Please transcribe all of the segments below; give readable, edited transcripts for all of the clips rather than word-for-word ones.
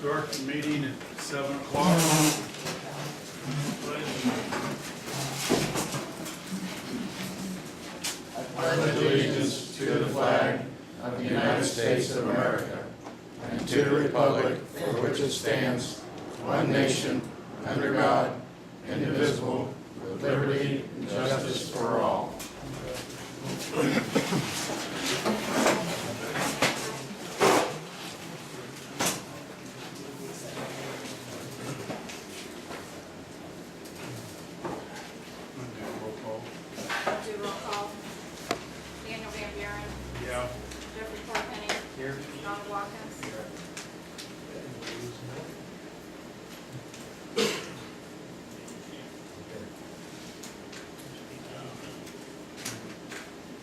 Start the meeting at 7 o'clock. I pledge allegiance to the flag of the United States of America and to the republic for which it stands, one nation, under God, indivisible, with liberty and justice for all. Yeah. Jeffrey Parkenny. Here. Don Watkins.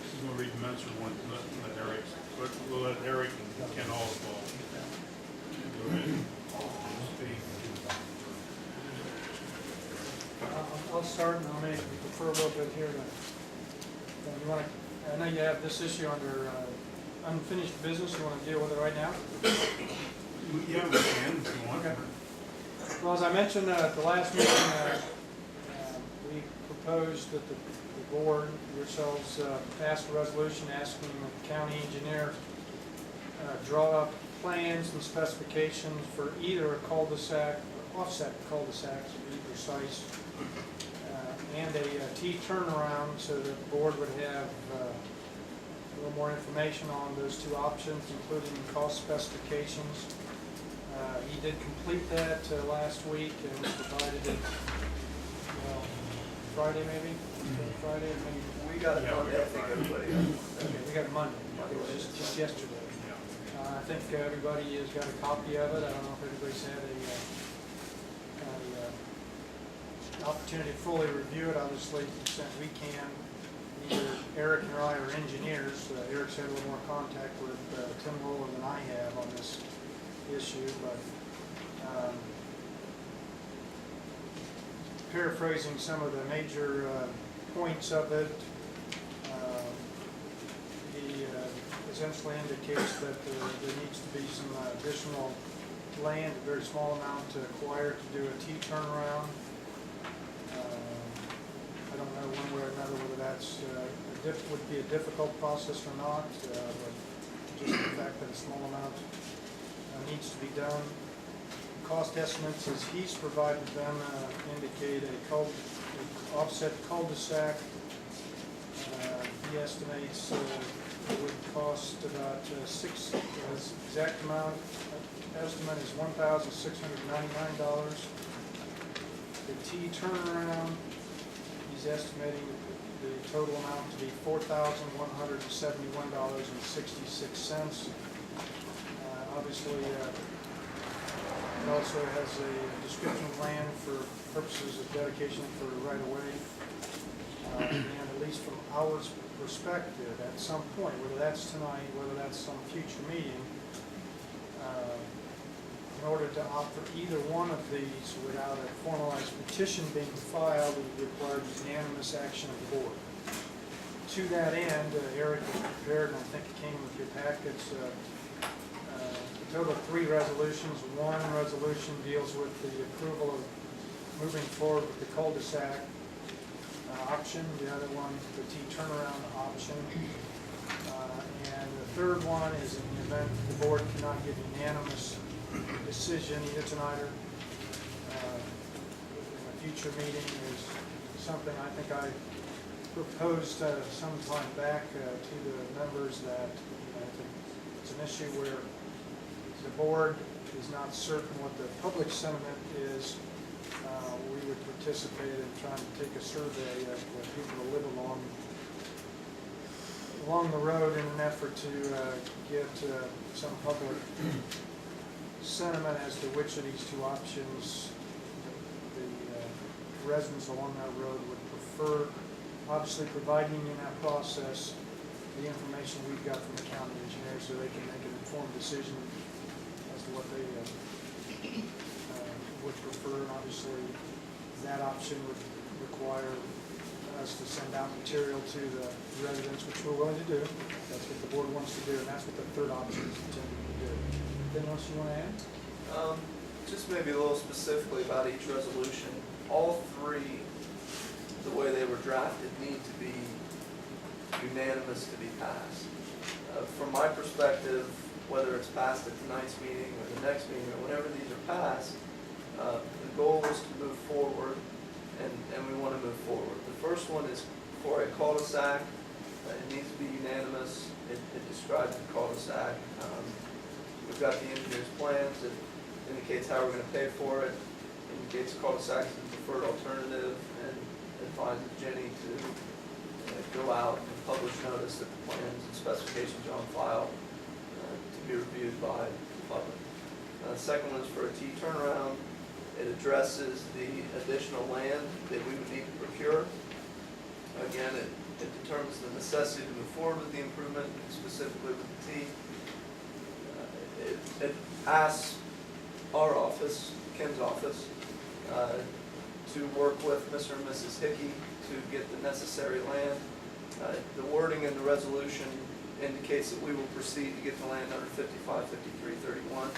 She's gonna read the minutes or one, let Eric, but we'll let Eric and Ken Oswald go ahead and speak. I'll start and I'll maybe refer a little bit here to, you want to, I know you have this issue under unfinished business, you want to deal with it right now? Yeah, we can if you want. Okay. Well, as I mentioned at the last meeting, we proposed that the board, yourselves, pass a resolution asking the county engineer draw up plans and specifications for either a cul-de-sac, or offset cul-de-sacs, to be precise, and a T turnaround so that the board would have a little more information on those two options, including cost specifications. He did complete that last week and provided it, well, Friday maybe? Friday, maybe. We got it Yeah, we Monday, got I think Friday. everybody got it. Okay, we got it Monday. It was just yesterday. I think everybody has got a copy of it. I don't know if everybody's had an opportunity to fully review it. Obviously, to the extent we can, either Eric or I are engineers. Eric's had a little more contact with Tim Roller than I have on this issue, but paraphrasing some of the major points of it, he essentially indicates that there needs to be some additional land, a very small amount to acquire to do a T turnaround. I don't know one way or another whether that's would be a difficult process or not, but just the fact that a small amount needs to be done. Cost estimates, as he's provided them, indicate a offset cul-de-sac. He estimates it would cost about his exact amount, estimate is $1,699. The T turnaround, he's estimating the total amount to be $4,171.66. Obviously, it also has a description of land for purposes of dedication for right-of-way. And at least from our perspective, at some point, whether that's tonight, whether that's some future meeting, in order to opt for either one of these without a formalized petition being filed, it would require unanimous action of the board. To that end, Eric has prepared, and I think it came with your packets, a total of 3 resolutions. One resolution deals with the approval of moving forward with the cul-de-sac option. The other one, the T turnaround option. And the third one is in the event the board cannot give unanimous decision either tonight or in a future meeting, is something I think I proposed some time back to the members that it's an issue where the board is not certain what the public sentiment is. We would participate in trying to take a survey of people who live along the road in an effort to get some public sentiment as to which of these two options the residents along that road would prefer. Obviously, providing in that process the information we've got from the county engineer so they can make an informed decision as to what they would prefer. And obviously, that option would require us to send out material to the residents, which we're willing to do. That's what the board wants to do, and that's what the third option is intended to do. Anything else you want to add? Just maybe a little specifically about each resolution. All three, the way they were drafted, need to be unanimous to be passed. From my perspective, whether it's passed at tonight's meeting or the next meeting or whenever these are passed, the goal is to move forward, and we want to move forward. The first one is for a cul-de-sac. It needs to be unanimous. It describes the cul-de-sac. We've got the engineer's plans. It indicates how we're going to pay for it. Indicates cul-de-sac as the preferred alternative, and advises Jenny to go out and publish notice that the plans and specifications are on file to be reviewed by the public. The second one is for a T turnaround. It addresses the additional land that we would need to procure. Again, it determines the necessity to move forward with the improvement, specifically with the T. It asks our office, Ken's office, to work with Mr. and Mrs. Hickey to get the necessary land. The wording in the resolution indicates that we will proceed to get the land under 555331.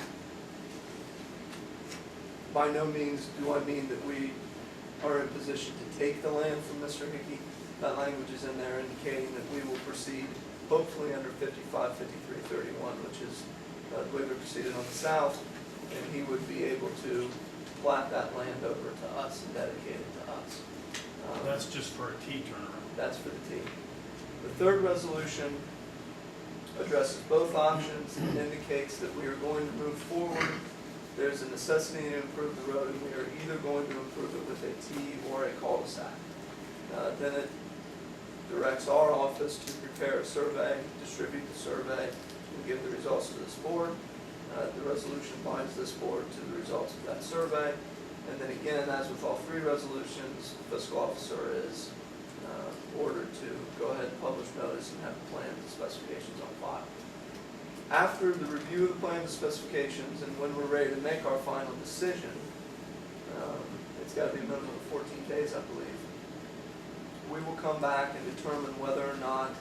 By no means do I mean that we are in position to take the land from Mr. Hickey. That language is in there indicating that we will proceed hopefully under 555331, which is the way we proceeded on the south, and he would be able to plat that land over to us and dedicate it to us. That's just for a T turnaround. That's for the T. The third resolution addresses both options and indicates that we are going to move forward. There's a necessity to improve the road, and we are either going to improve it with a T or a cul-de-sac. Then it directs our office to prepare a survey, distribute the survey, and give the results to this board. The resolution binds this board to the results of that survey. And then again, as with all three resolutions, the fiscal officer is ordered to go ahead and publish notice and have the plans and specifications on file. After the review of the plans and specifications, and when we're ready to make our final decision, it's got to be a minimum of 14 days, I believe, we will come back and determine whether or not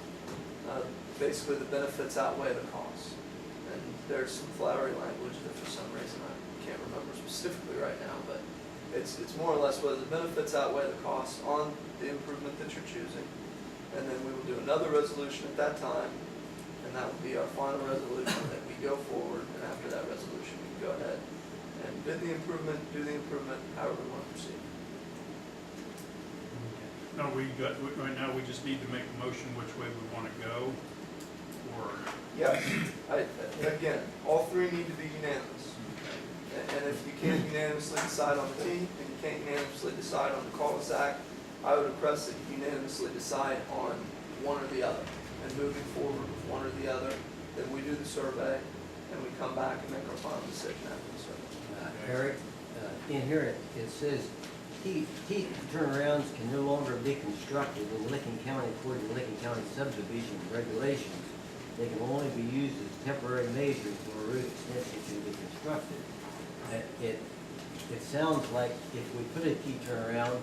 basically the benefits outweigh the costs. And there's some flowery language that for some reason I can't remember specifically right now, but it's more or less whether the benefits outweigh the costs on the improvement that you're choosing. And then we will do another resolution at that time, and that will be our final resolution that we go forward. And after that resolution, we can go ahead and bid the improvement, do the improvement, however we want to proceed. No, right now, we just need to make a motion which way we want to go, or, Yeah, again, all three need to be unanimous. And if you can't unanimously decide on the T, and you can't unanimously decide on the cul-de-sac, I would request that you unanimously decide on one or the other. And moving forward with one or the other, then we do the survey, and we come back and make our final decision after the survey. Eric, in here it says, T turnarounds can no longer be constructed in Licking County according to Licking County subdivision regulations. They can only be used as temporary measures where a route extension can be constructed. It sounds like if we put a T turnaround,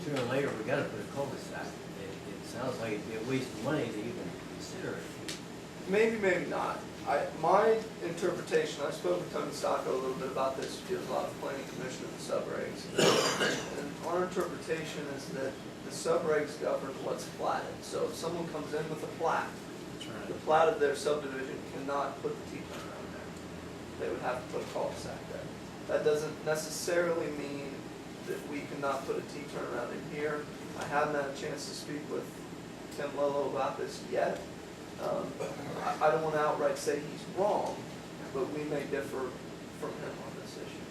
sooner or later we got to put a cul-de-sac. It sounds like it'd be a waste of money to even consider it. Maybe, maybe not. My interpretation, I spoke with Tony Stocco a little bit about this, he deals a lot of planning commission of the subregs. And our interpretation is that the subregs govern what's platted. So if someone comes in with a plat, the plat of their subdivision cannot put the T turnaround there. They would have to put a cul-de-sac there. That doesn't necessarily mean that we cannot put a T turnaround in here. I haven't had a chance to speak with Tim Lillo about this yet. I don't want to outright say he's wrong, but we may differ from him on this issue.